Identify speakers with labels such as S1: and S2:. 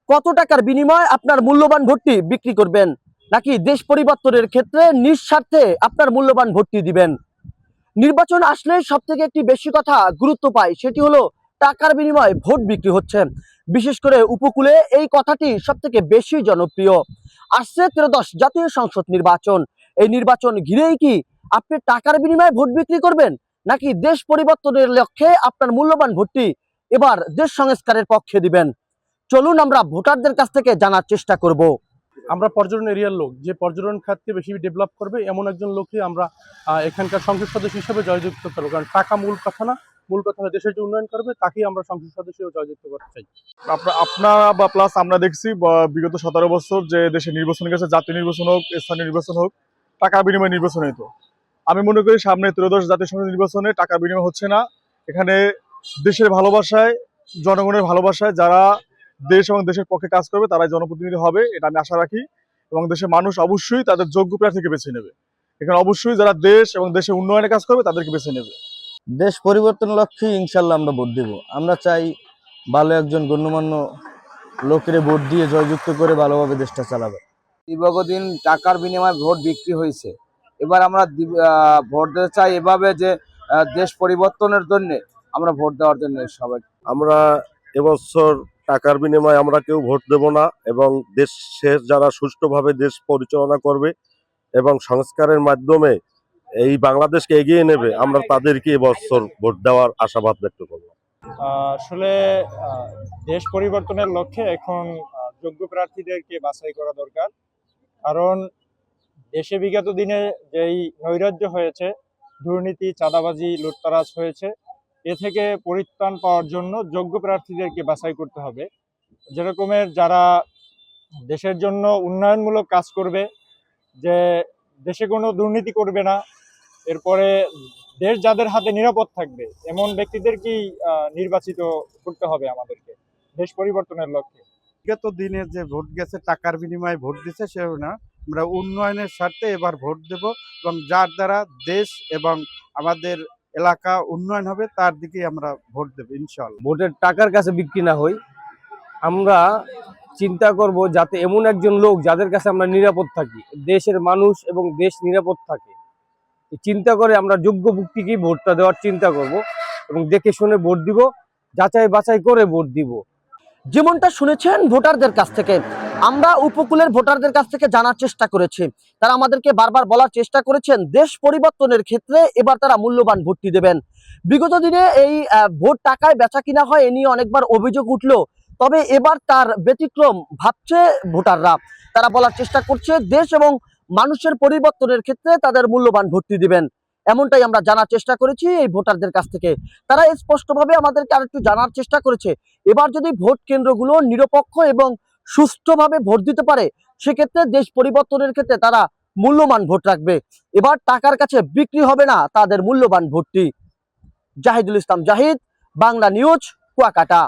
S1: কত টাকার বিনিময়ে আপনার মূল্যবান ভোটটি বিক্রি করবেন, নাকি দেশ পরিবর্তনের ক্ষেত্রে নিঃস্বার্থে আপনার মূল্যবান ভোটটি দিবেন? নির্বাচন আসলে সব থেকে একটি বেশি কথা গুরুত্ব পায়, সেটি হলো টাকার বিনিময়ে ভোট বিক্রি হচ্ছে। বিশেষ করে উপকূলে এই কথাটি সব থেকে বেশি জনপ্রিয়। আসছে ত্রয়োদশ জাতীয় সংসদ নির্বাচন। এই নির্বাচন ঘিরেই কি আপনি টাকার বিনিময়ে ভোট বিক্রি করবেন, নাকি দেশ পরিবর্তনের লক্ষ্যে আপনার মূল্যবান ভোটটি এবার দেশ সংস্কারের পক্ষে দিবেন? চলুন আমরা ভোটারদের কাছ থেকে জানার চেষ্টা করব।
S2: আমরা পর্যটন এরিয়ার লোক, যে পর্যটন খাতকে বেশি ডেভেলপ করবে এমন একজন লোককে আমরা এখানকার সংসদ সদস্য হিসেবে জয়যুক্ত করবো। কারণ টাকা মূল কথা না, মূল কথা হলো দেশের যে উন্নয়ন করবে তাকেই আমরা সংসদ সদস্য জয়যুক্ত করতে চাই।
S3: আপনারা বা প্লাস আমরা দেখছি বিগত 17 বছর যে দেশে নির্বাচন গেছে, জাতীয় নির্বাচন হোক, স্থানীয় নির্বাচন হোক, টাকা বিনিময় নির্বাচন হতো। আমি মনে করি সামনে ত্রয়োদশ জাতীয় সংসদ নির্বাচনে টাকা বিনিময় হচ্ছে না। এখানে দেশের ভালোবাসায়, জনগণের ভালোবাসায় যারা দেশ এবং দেশের পক্ষে কাজ করবে তারাই জনপ্রতিনিধি হবে, এটা আমি আশা রাখি। এবং দেশের মানুষ অবশ্যই তাদের যোগ্য প্রার্থীকে বেছে নেবে। এখানে অবশ্যই যারা দেশ এবং দেশের উন্নয়নে কাজ করবে তাদেরকে বেছে নেবে।
S4: দেশ পরিবর্তনের লক্ষ্যে ইনশাল্লাহ আমরা ভোট দেব। আমরা চাই ভালো একজন গণ্যমান্য লোকের ভোট দিয়ে জয়যুক্ত করে ভালোভাবে দেশটা চালাবে।
S5: দীর্ঘদিন টাকার বিনিময়ে ভোট বিক্রি হয়েছে। এবার আমরা ভোট দিতে চাই এভাবে যে দেশ পরিবর্তনের জন্য আমরা ভোট দেওয়ার জন্য সবাই।
S6: আমরা এবছর টাকার বিনিময়ে আমরা কেউ ভোট দেব না, এবং দেশের যারা সুষ্ঠুভাবে দেশ পরিচালনা করবে এবং সংস্কারের মাধ্যমে এই বাংলাদেশকে এগিয়ে নেবে, আমরা তাদেরকে এবছর ভোট দেওয়ার আশাবাদ ব্যক্ত করলাম।
S7: আসলে দেশ পরিবর্তনের লক্ষ্যে এখন যোগ্য প্রার্থীদেরকে বাছাই করা দরকার। কারণ দেশে বিগত দিনে যেই নৈরাজ্য হয়েছে, দুর্নীতি, চাঁদাবাজি, লুটতরাজ হয়েছে, এ থেকে পরিত্রাণ পাওয়ার জন্য যোগ্য প্রার্থীদেরকে বাছাই করতে হবে। যেরকমের যারা দেশের জন্য উন্নয়নমূলক কাজ করবে, যে দেশে কোনো দুর্নীতি করবে না, এরপরে দেশ যাদের হাতে নিরাপদ থাকবে, এমন ব্যক্তিদেরকেই নির্বাচিত করতে হবে আমাদেরকে দেশ পরিবর্তনের লক্ষ্যে।
S8: বিগত দিনে যে ভোট গেছে টাকার বিনিময়ে ভোট দিচ্ছে সেও না, আমরা উন্নয়নের স্বার্থে এবার ভোট দেব, এবং যার দ্বারা দেশ এবং আমাদের এলাকা উন্নয়ন হবে তার দিকে আমরা ভোট দেব ইনশাআল্লাহ।
S4: ভোটের টাকার কাছে বিক্রি না হই, আমরা চিন্তা করব যাতে এমন একজন লোক যাদের কাছে আমরা নিরাপদ থাকি, দেশের মানুষ এবং দেশ নিরাপদ থাকে, চিন্তা করে আমরা যোগ্য ব্যক্তিকেই ভোটটা দেওয়ার চিন্তা করব এবং দেখে শুনে ভোট দিব, যাচাই বাছাই করে ভোট দিব।
S1: যেমনটা শুনেছেন ভোটারদের কাছ থেকে, আমরা উপকূলের ভোটারদের কাছ থেকে জানার চেষ্টা করেছি। তারা আমাদেরকে বারবার বলার চেষ্টা করেছেন দেশ পরিবর্তনের ক্ষেত্রে এবার তারা মূল্যবান ভোটটি দেবেন। বিগত দিনে এই ভোট টাকায় বেচা কিনা হয়, এ নিয়ে অনেকবার অভিযোগ উঠলো, তবে এবার তার ব্যতিক্রম ভাবছে ভোটাররা। তারা বলার চেষ্টা করছে দেশ এবং মানুষের পরিবর্তনের ক্ষেত্রে তাদের মূল্যবান ভোটটি দিবেন। এমনটাই আমরা জানার চেষ্টা করেছি এই ভোটারদের কাছ থেকে। তারা স্পষ্টভাবে আমাদেরকে আরেকটু জানার চেষ্টা করেছে, এবার যদি ভোট কেন্দ্রগুলো নিরপেক্ষ এবং সুষ্ঠুভাবে ভোট দিতে পারে, সেক্ষেত্রে দেশ পরিবর্তনের ক্ষেত্রে তারা মূল্যবান ভোট রাখবে। এবার টাকার কাছে বিক্রি হবে না তাদের মূল্যবান ভোটটি। জাহিদুল ইসলাম জাহিদ, বাংলা নিউজ, কুয়াকাটা।